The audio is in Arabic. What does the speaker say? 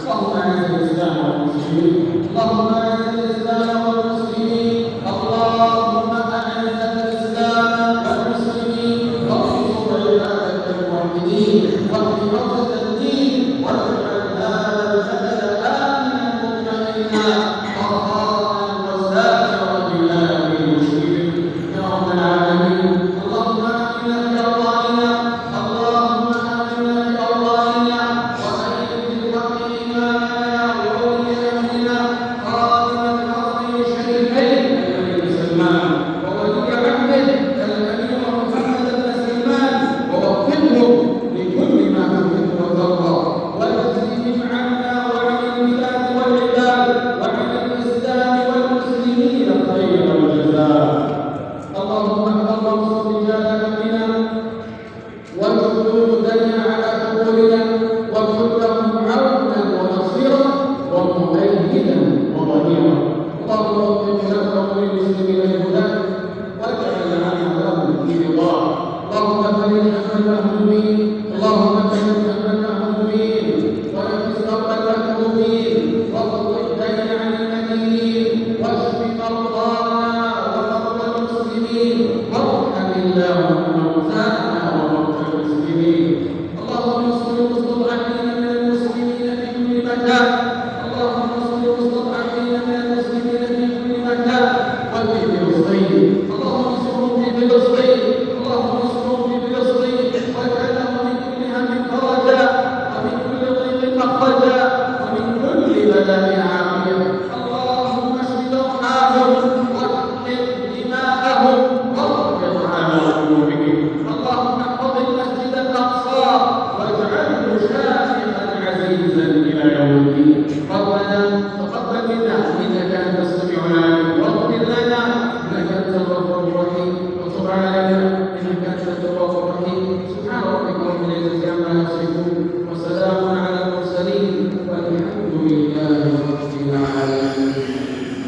اللهم اعز الاسلام والمسلمين، اللهم اعز الاسلام والمسلمين، اللهم اعز الاسلام والمسلمين، وانصر عبادك الموحدين، واهد عقدة الدين، واجعل هذا البلد امنا مطمئنا رخاء وسائر بلاد المسلمين يا رب العالمين. اللهم امنا في اوطاننا، اللهم امنا في اوطاننا، وايد بالحق ايماننا وولي امرنا خاتم الحرمين الشريفين الامير سلمان وولي عهده الامير محمد بن سلمان، ووفقهم لكل ما تحب وترضى، واجزهم عنا وعن البلاد والعباد وعن الاسلام والمسلمين خير الجزاء. اللهم احفظ وانصر رجال امرنا وجنودنا على حقولنا، وكن لهم عونا ونصيرا ومؤيدا وظهيرا. اللهم وفق شر المسلمين لهداك، واجعل عملهم في رضاك. اللهم فرج هم المهمومين، اللهم فرج